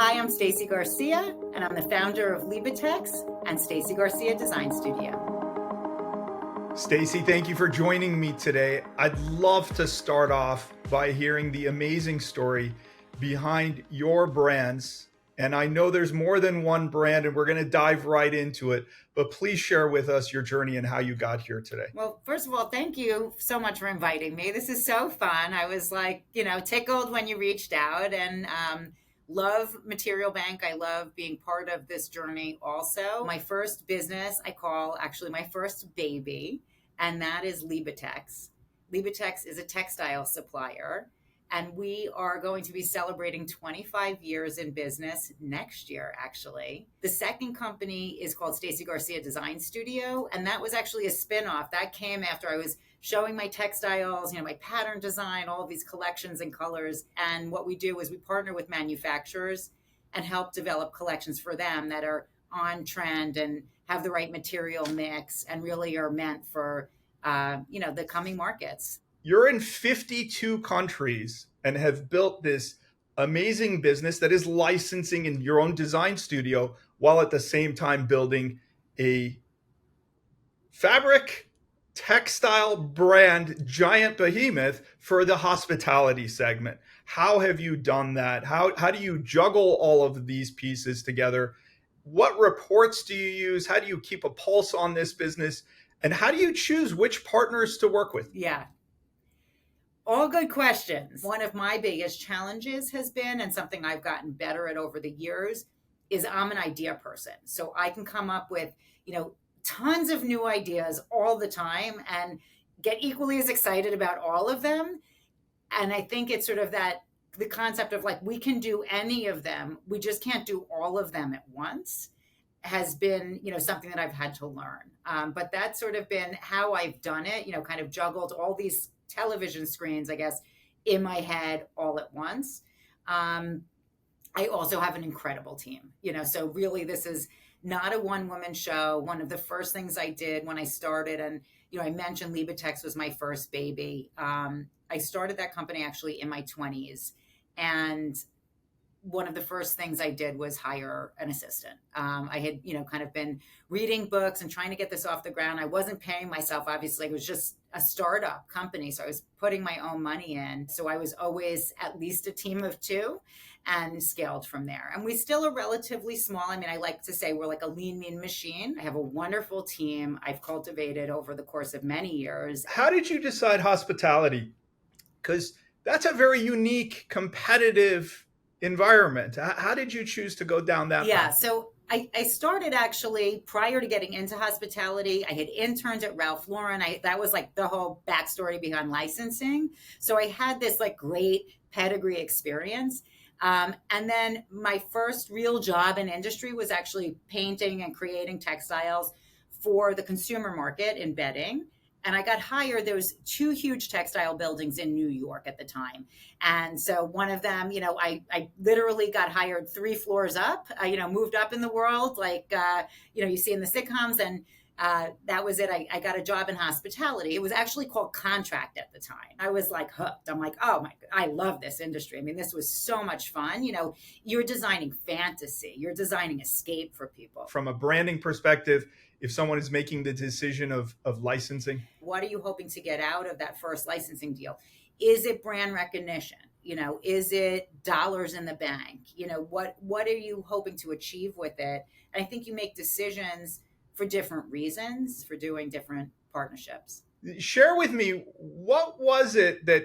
Hi, I'm Stacy Garcia, and I'm the founder of LebaTex and Stacy Garcia Design Studio. Stacy, thank you for joining me today. I'd love to start off by hearing the amazing story behind your brands. And I know there's more than one brand, and we're going to dive right into it. But please share with us your journey and how you got here today. Well, first of all, thank you so much for inviting me. This is so fun. I was tickled when you reached out, and love Material Bank. I love being part of this journey also. My first business, I call actually my first baby, and that is LebaTex. LebaTex is a textile supplier, and we are going to be celebrating 25 years in business next year, actually. The second company is called Stacy Garcia Design Studio, and that was actually a spinoff. That came after I was showing my textiles, my pattern design, all of these collections and colors. And what we do is we partner with manufacturers and help develop collections for them that are on trend and have the right material mix and really are meant for, the coming markets. You're in 52 countries and have built this amazing business that is licensing in your own design studio while at the same time building a fabric textile brand giant behemoth for the hospitality segment. How have you done that? How do you juggle all of these pieces together? What reports do you use? How do you keep a pulse on this business? And how do you choose which partners to work with? Yeah. All good questions. One of my biggest challenges has been, and something I've gotten better at over the years, is I'm an idea person. So I can come up with, tons of new ideas all the time and get equally as excited about all of them. And I think it's sort of the concept of we can do any of them. We just can't do all of them at once has been, something that I've had to learn. But that's sort of been how I've done it, kind of juggled all these television screens, I guess, in my head all at once. I also have an incredible team, so really this is not a one-woman show. One of the first things I did when I started, and, I mentioned LebaTex was my first baby. I started that company actually in my 20s. And one of the first things I did was hire an assistant. I had, kind of been reading books and trying to get this off the ground. I wasn't paying myself, obviously. It was just a startup company. So I was putting my own money in. So I was always at least a team of two and scaled from there. And we still are relatively small. I mean, I like to say we're like a lean, mean machine. I have a wonderful team I've cultivated over the course of many years. How did you decide hospitality? Because that's a very unique, competitive environment. How did you choose to go down that path? So I started actually prior to getting into hospitality. I had interned at Ralph Lauren. That was the whole backstory behind licensing. So I had this great pedigree experience. And then my first real job in industry was actually painting and creating textiles for the consumer market in bedding. And I got hired. There was two huge textile buildings in New York at the time. And so one of them, I literally got hired 3 floors up, moved up in the world, you see in the sitcoms. And that was it. I got a job in hospitality. It was actually called contract at the time. I was hooked. I'm oh my, I love this industry. I mean, this was so much fun. You're designing fantasy. You're designing escape for people. From a branding perspective, if someone is making the decision of licensing, what are you hoping to get out of that first licensing deal? Is it brand recognition? Is it dollars in the bank? What are you hoping to achieve with it? And I think you make decisions for different reasons, for doing different partnerships. Share with me, what was it that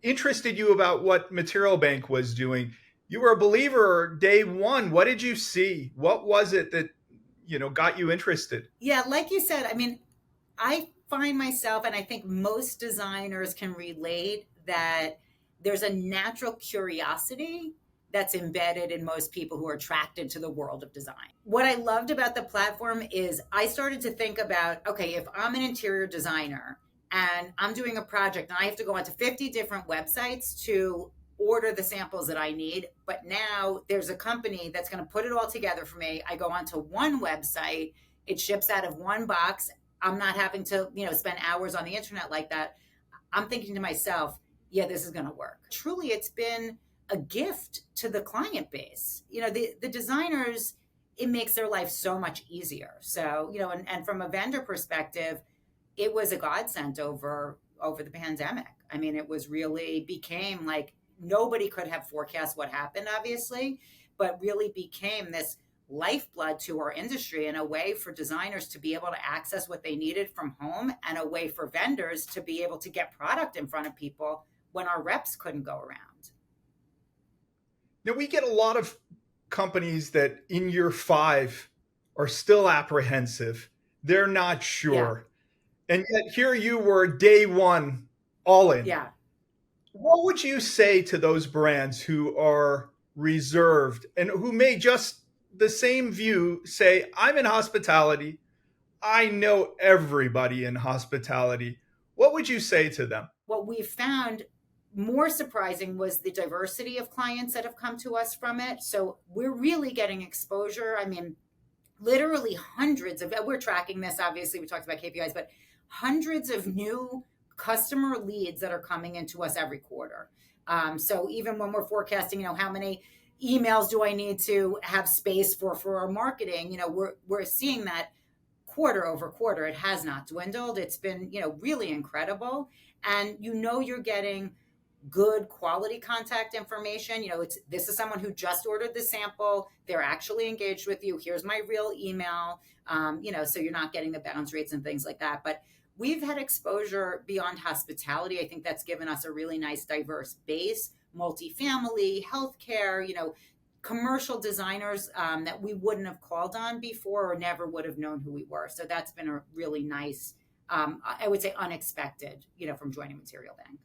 interested you about what Material Bank was doing? You were a believer day one. What did you see? What was it that got you interested? Yeah, like you said, I mean, I find myself, and I think most designers can relate, that there's a natural curiosity that's embedded in most people who are attracted to the world of design. What I loved about the platform is I started to think about, okay, if I'm an interior designer and I'm doing a project and I have to go onto 50 different websites to order the samples that I need, but now there's a company that's going to put it all together for me. I go onto one website, it ships out of one box. I'm not having to, spend hours on the internet like that. I'm thinking to myself, yeah, this is going to work. Truly, it's been a gift to the client base. The designers, it makes their life so much easier. So, and from a vendor perspective, it was a godsend over the pandemic. I mean, it was really became like nobody could have forecast what happened, obviously, but really became this lifeblood to our industry and a way for designers to be able to access what they needed from home and a way for vendors to be able to get product in front of people when our reps couldn't go around. Now, we get a lot of companies that in year 5 are still apprehensive. They're not sure. Yeah. And yet here you were day one, all in. Yeah. What would you say to those brands who are reserved and who may just the same view say, I'm in hospitality, I know everybody in hospitality? What would you say to them? What we found more surprising was the diversity of clients that have come to us from it. So we're really getting exposure. I mean, literally hundreds of, we're tracking this, obviously we talked about KPIs, but hundreds of new customer leads that are coming into us every quarter. So even when we're forecasting, how many emails do I need to have space for our marketing, we're seeing that quarter over quarter. It has not dwindled. It's been, really incredible. And you're getting good quality contact information. This is someone who just ordered the sample. They're actually engaged with you. Here's my real email. So you're not getting the bounce rates and things like that. But we've had exposure beyond hospitality. I think that's given us a really nice diverse base, multifamily, healthcare, commercial designers that we wouldn't have called on before or never would have known who we were. So that's been a really nice, I would say unexpected, from joining Material Bank.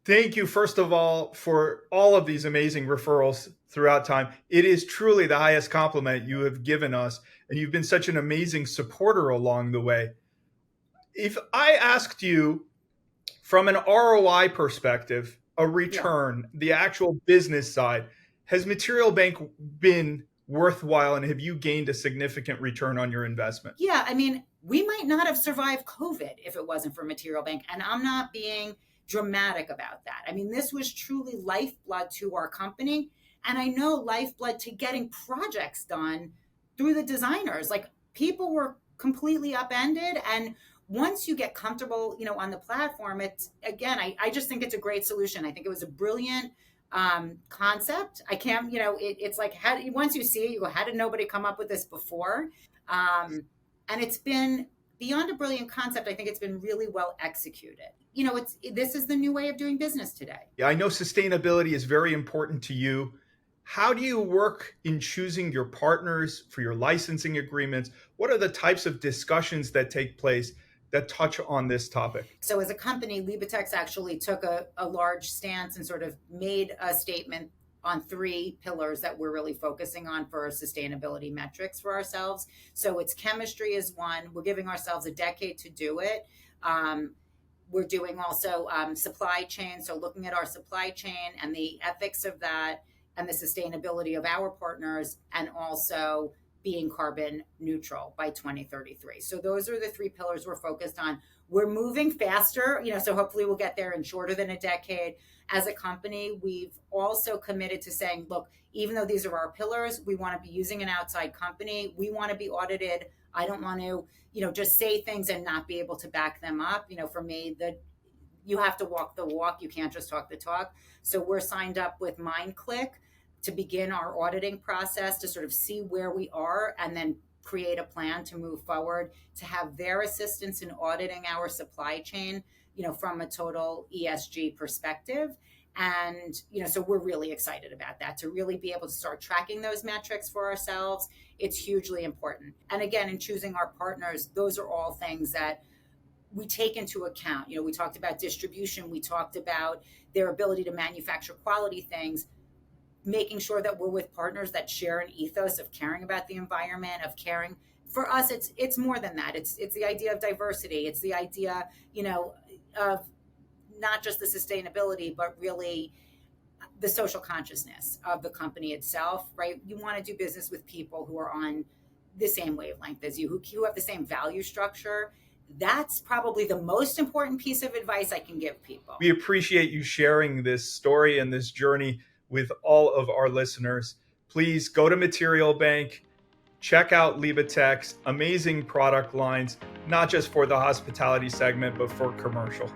Thank you, first of all, for all of these amazing referrals throughout time. It is truly the highest compliment you have given us, and you've been such an amazing supporter along the way. If I asked you from an ROI perspective, a return, the actual business side, has Material Bank been worthwhile, and have you gained a significant return on your investment? Yeah, I mean, we might not have survived COVID if it wasn't for Material Bank, and I'm not being dramatic about that. I mean, this was truly lifeblood to our company. And I know lifeblood to getting projects done through the designers. Like people were completely upended. And once you get comfortable, on the platform, it's again, I just think it's a great solution. I think it was a brilliant concept. I can't, it's like, once you see it, you go, how did nobody come up with this before? And it's been beyond a brilliant concept. I think it's been really well executed. This is the new way of doing business today. Yeah, I know sustainability is very important to you. How do you work in choosing your partners for your licensing agreements? What are the types of discussions that take place that touch on this topic? So as a company, LebaTex actually took a large stance and sort of made a statement on 3 pillars that we're really focusing on for sustainability metrics for ourselves. So it's chemistry is one. We're giving ourselves a decade to do it. We're doing also supply chain. So looking at our supply chain and the ethics of that and the sustainability of our partners, and also being carbon neutral by 2033. So those are the 3 pillars we're focused on. We're moving faster, so hopefully we'll get there in shorter than a decade. As a company, we've also committed to saying, look, even though these are our pillars, we want to be using an outside company. We want to be audited. I don't want to, just say things and not be able to back them up. For me, you have to walk the walk. You can't just talk the talk. So we're signed up with MindClick to begin our auditing process to sort of see where we are and then create a plan to move forward, to have their assistance in auditing our supply chain, from a total ESG perspective. And, so we're really excited about that, to really be able to start tracking those metrics for ourselves. It's hugely important. And again, in choosing our partners, those are all things that we take into account. We talked about distribution. We talked about their ability to manufacture quality things, making sure that we're with partners that share an ethos of caring about the environment, of caring. For us, it's more than that. It's the idea of diversity. It's the idea, of not just the sustainability, but really the social consciousness of the company itself, right? You want to do business with people who are on the same wavelength as you, who have the same value structure. that's probably the most important piece of advice I can give people. We appreciate you sharing this story and this journey with all of our listeners. Please go to Material Bank, check out LebaTex, amazing product lines, not just for the hospitality segment, but for commercial.